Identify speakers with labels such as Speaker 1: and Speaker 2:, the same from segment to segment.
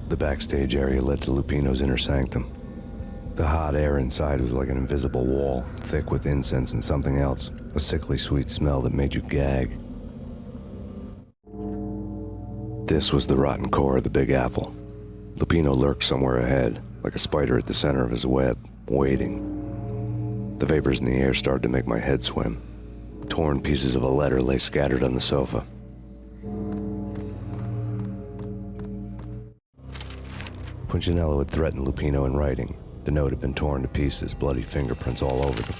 Speaker 1: The backstage area led to Lupino's inner sanctum. The hot air inside was like an invisible wall, thick with incense and something else, a sickly sweet smell that made you gag. This was the rotten core of the Big Apple. Lupino lurked somewhere ahead, like a spider at the center of his web, waiting. The vapors in the air started to make my head swim. Torn pieces of a letter lay scattered on the sofa. Punchinello had threatened Lupino in writing. The note had been torn to pieces, bloody fingerprints all over them.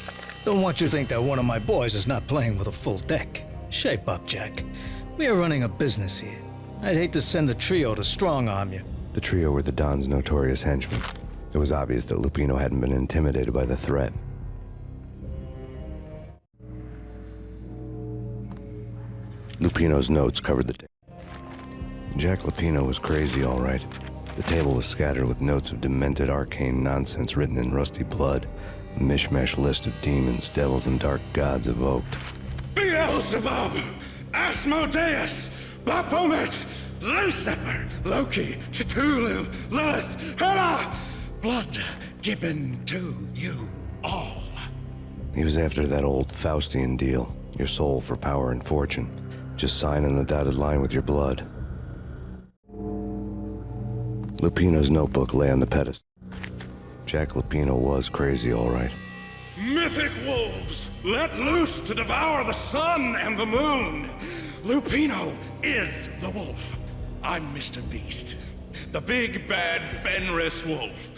Speaker 2: Don't want you to think that one of my boys is not playing with a full deck. Shape up, Jack. We are running a business here. I'd hate to send the trio to strong-arm you.
Speaker 1: The trio were the Don's notorious henchmen. It was obvious that Lupino hadn't been intimidated by the threat. Lupino's notes covered the table. Jack Lupino was crazy, all right. The table was scattered with notes of demented arcane nonsense written in rusty blood, a mishmash list of demons, devils, and dark gods evoked.
Speaker 3: Beelzebub, Asmodeus, Baphomet, Lucifer, Loki, Cthulhu, Lilith, Hela, blood given to you all.
Speaker 1: He was after that old Faustian deal, your soul for power and fortune. Just sign on the dotted line with your blood. Lupino's notebook lay on the pedestal. Jack Lupino was crazy, all right.
Speaker 3: Mythic wolves, let loose to devour the sun and the moon. Lupino is the wolf. I'm Mr. Beast, the big bad Fenris wolf.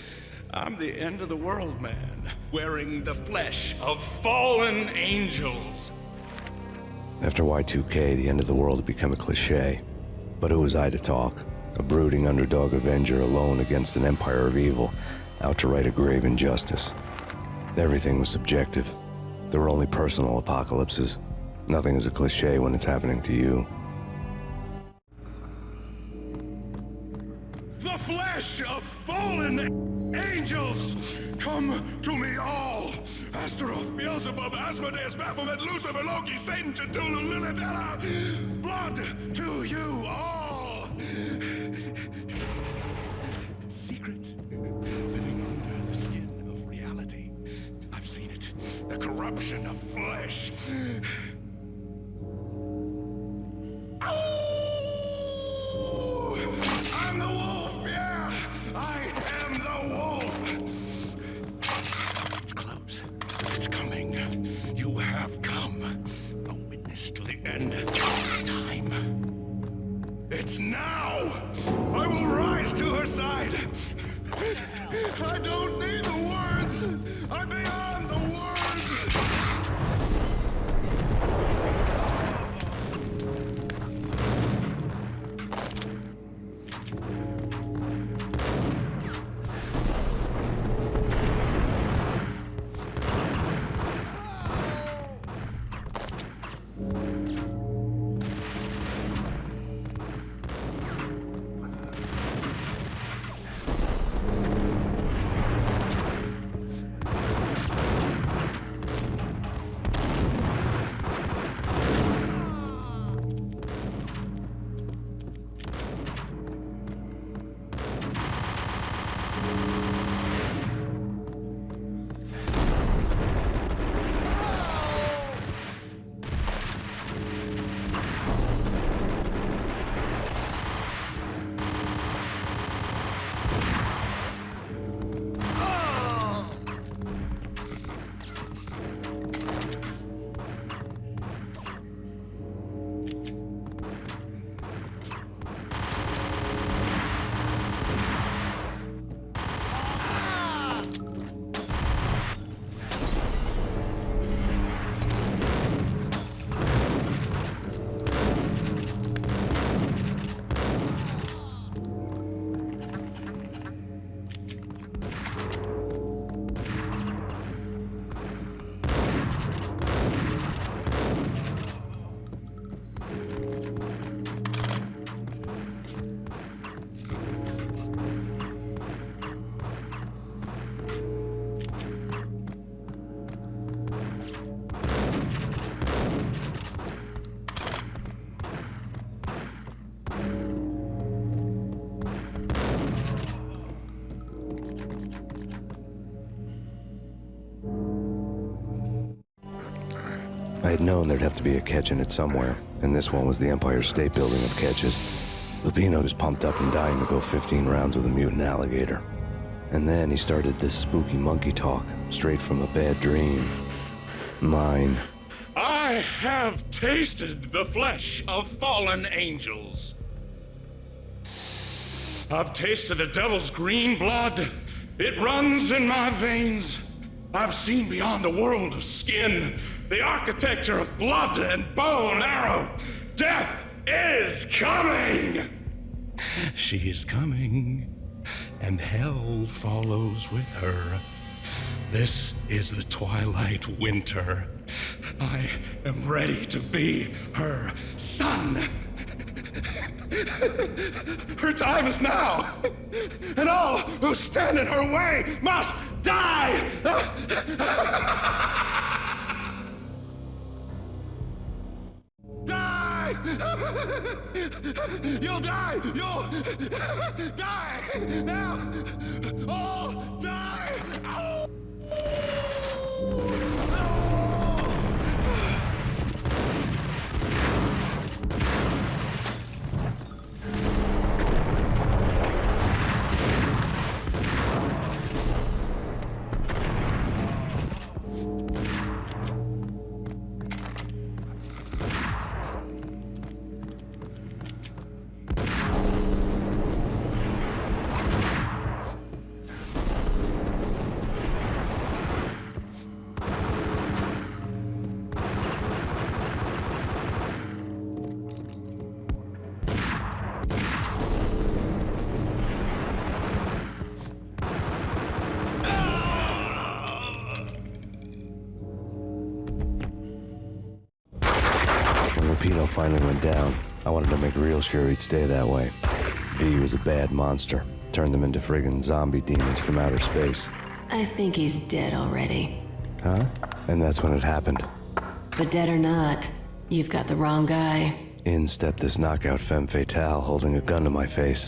Speaker 3: I'm the end of the world man, wearing the flesh of fallen angels.
Speaker 1: After Y2K, the end of the world had become a cliché. But who was I to talk? A brooding underdog avenger alone against an empire of evil, out to right a grave injustice. Everything was subjective. There were only personal apocalypses. Nothing is a cliché when it's happening to you.
Speaker 3: The flesh of fallen angels, come to me all. Astaroth, Beelzebub, Asmodeus, Baphomet, Lucifer, Loki, Satan, Cthulhu, Lilith, Hela, blood to you all. Secret, living under the skin of reality. I've seen it, the corruption of flesh. Oh! I'm the wolf, yeah! I am the wolf! It's close. It's coming. You have come. A witness to the end of time. It's now! I will rise to her side! I don't need the words! I'm beyond the words!
Speaker 1: I had known there'd have to be a catch in it somewhere, and this one was the Empire State Building of catches. Lupino was pumped up and dying to go 15 rounds with a mutant alligator. And then he started this spooky monkey talk, straight from a bad dream. Mine.
Speaker 3: I have tasted the flesh of fallen angels. I've tasted the devil's green blood. It runs in my veins. I've seen beyond a world of skin, the architecture of blood and bow and arrow. Death is coming! She is coming, and hell follows with her. This is the twilight winter. I am ready to be her son. Her time is now, and all who stand in her way must die! Die! You'll die! You'll die! Now! All die! Oh!
Speaker 1: When Lupino finally went down, I wanted to make real sure he'd stay that way. V was a bad monster. Turned them into friggin' zombie demons from outer space.
Speaker 4: I think he's dead already.
Speaker 1: Huh? And that's when it happened.
Speaker 4: But dead or not, you've got the wrong guy.
Speaker 1: In stepped this knockout femme fatale holding a gun to my face.